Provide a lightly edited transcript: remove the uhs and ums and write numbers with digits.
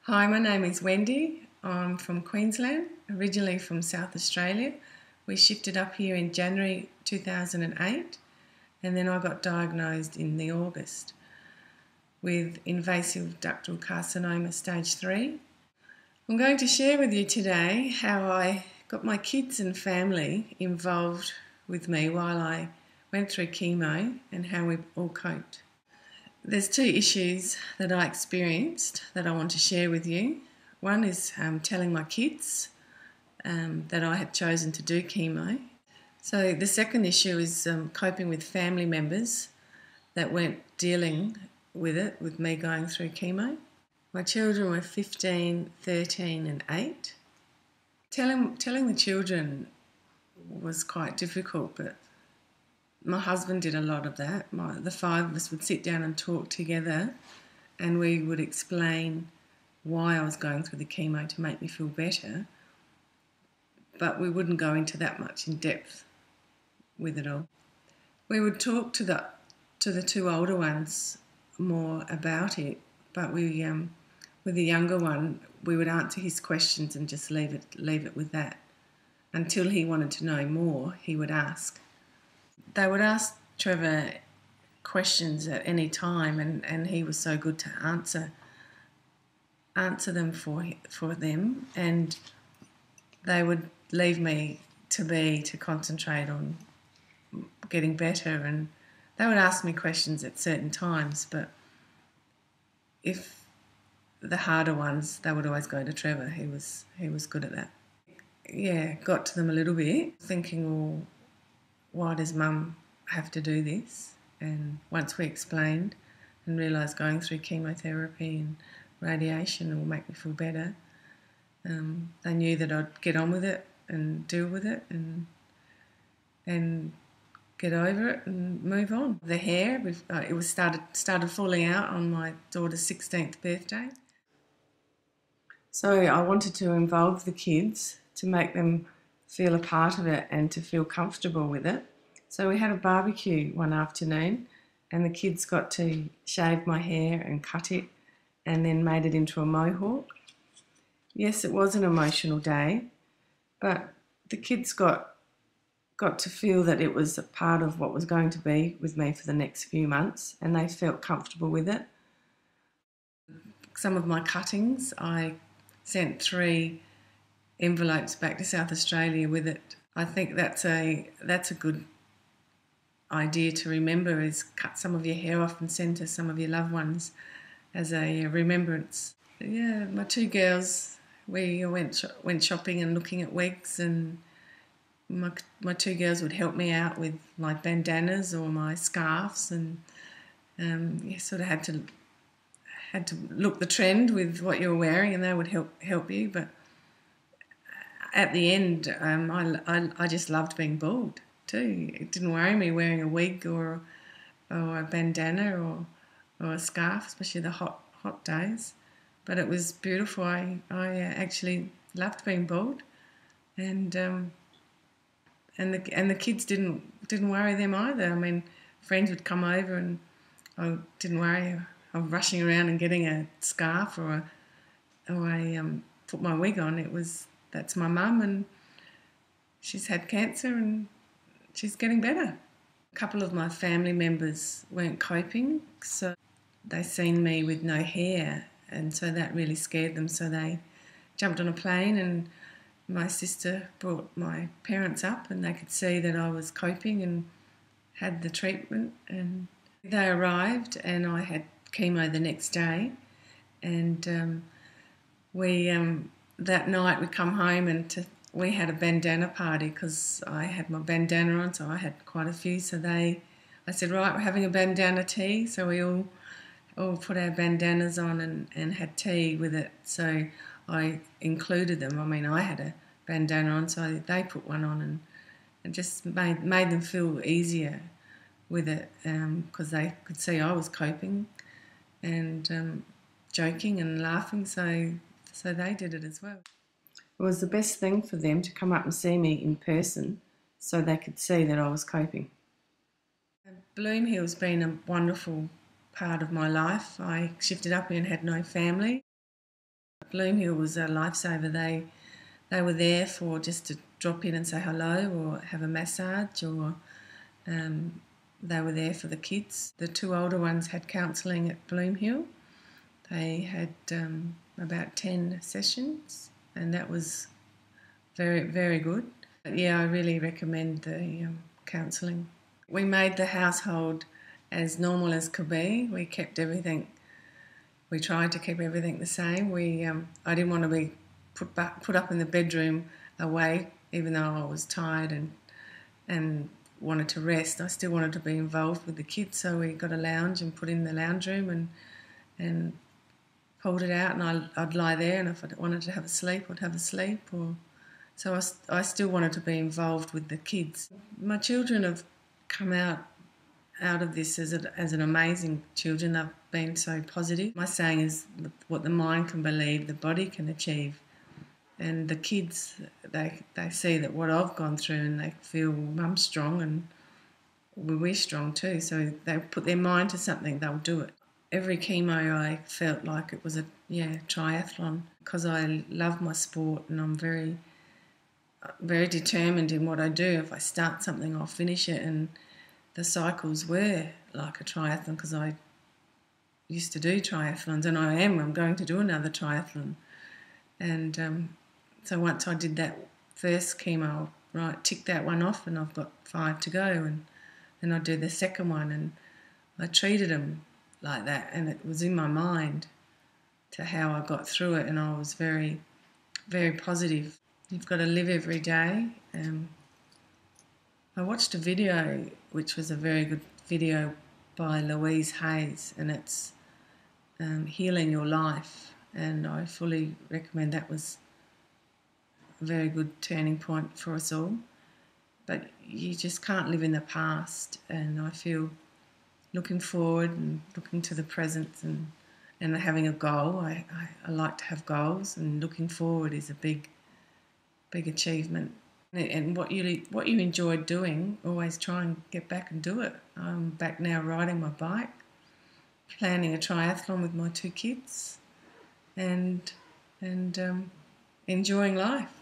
Hi, my name is Wendy. I'm from Queensland, originally from South Australia. We shifted up here in January 2008 and then I got diagnosed in the August with invasive ductal carcinoma stage 3. I'm going to share with you today how I got my kids and family involved with me while I went through chemo and how we all coped. There's two issues that I experienced that I want to share with you. One is telling my kids that I had chosen to do chemo. So the second issue is coping with family members that weren't dealing with it, with me going through chemo. My children were 15, 13 and 8. Telling the children was quite difficult, but my husband did a lot of that. The five of us would sit down and talk together and we would explain why I was going through the chemo to make me feel better, but we wouldn't go into that much in depth with it all. We would talk to the two older ones more about it, but with the younger one, we would answer his questions and just leave it with that. Until he wanted to know more, he would ask. They would ask Trevor questions at any time, and he was so good to answer them for them, and they would leave me to concentrate on getting better, and they would ask me questions at certain times, but if the harder ones, they would always go to Trevor. He was good at that. Yeah, got to them a little bit, thinking, well, why does Mum have to do this? And once we explained and realised going through chemotherapy and radiation will make me feel better, they knew that I'd get on with it and deal with it and get over it and move on. The hair, it was started falling out on my daughter's 16th birthday. So I wanted to involve the kids to make them feel a part of it and to feel comfortable with it. So we had a barbecue one afternoon and the kids got to shave my hair and cut it and then made it into a mohawk. Yes, it was an emotional day, but the kids got to feel that it was a part of what was going to be with me for the next few months, and they felt comfortable with it. Some of my cuttings, I sent 3 envelopes back to South Australia with it. I think that's a good idea to remember, is cut some of your hair off and send to some of your loved ones as a remembrance. Yeah, my 2 girls, we went shopping and looking at wigs, and my 2 girls would help me out with my bandanas or my scarves, and you sort of had to look the trend with what you were wearing, and they would help you. But at the end, I just loved being bald too. It didn't worry me wearing a wig or a bandana or a scarf, especially the hot days. But it was beautiful. I actually loved being bald, and the kids didn't worry them either. I mean, friends would come over and I didn't worry. I'm rushing around and getting a scarf or put my wig on. That's my mum, and she's had cancer and she's getting better. A couple of my family members weren't coping, so they seen me with no hair, and so that really scared them. So they jumped on a plane, and my sister brought my parents up, and they could see that I was coping and had the treatment. And they arrived, and I had chemo the next day, and that night we come home and we had a bandana party because I had my bandana on, so I had quite a few. So I said, right, we're having a bandana tea. So we all put our bandanas on and had tea with it. So I included them. I mean, I had a bandana on, so they put one on, and it just made them feel easier with it, because they could see I was coping and joking and laughing, so they did it as well. It was the best thing for them to come up and see me in person so they could see that I was coping. Bloom Hill's been a wonderful part of my life. I shifted up here and had no family. Bloom Hill was a lifesaver. They were there for just to drop in and say hello or have a massage, or they were there for the kids. The two older ones had counselling at Bloom Hill. They had about 10 sessions, and that was very, very good. But yeah, I really recommend the counselling. We made the household as normal as could be. We kept everything. We tried to keep everything the same. I didn't want to be put up in the bedroom away, even though I was tired and wanted to rest. I still wanted to be involved with the kids, so we got a lounge and put in the lounge room and pulled it out, and I'd lie there, and if I wanted to have a sleep, I'd have a sleep. So I still wanted to be involved with the kids. My children have come out of this as an amazing children. They've been so positive. My saying is, what the mind can believe, the body can achieve. And the kids, they see that what I've gone through, and they feel Mum's strong and we're strong too. So they put their mind to something, they'll do it. Every chemo I felt like it was a triathlon, because I love my sport and I'm very, very determined in what I do. If I start something, I'll finish it, and the cycles were like a triathlon because I used to do triathlons, and I'm going to do another triathlon. And so once I did that first chemo, right, tick that one off, and I've got 5 to go, and then I do the second one, and I treated them like that, and it was in my mind to how I got through it, and I was very, very positive. You've got to live every day. I watched a video, which was a very good video by Louise Hayes, and it's Healing Your Life, and I fully recommend. That was a very good turning point for us all. But you just can't live in the past, and I feel looking forward and looking to the present and having a goal. I like to have goals, and looking forward is a big achievement. And what you enjoyed doing, always try and get back and do it. I'm back now riding my bike, planning a triathlon with my 2 kids, and enjoying life.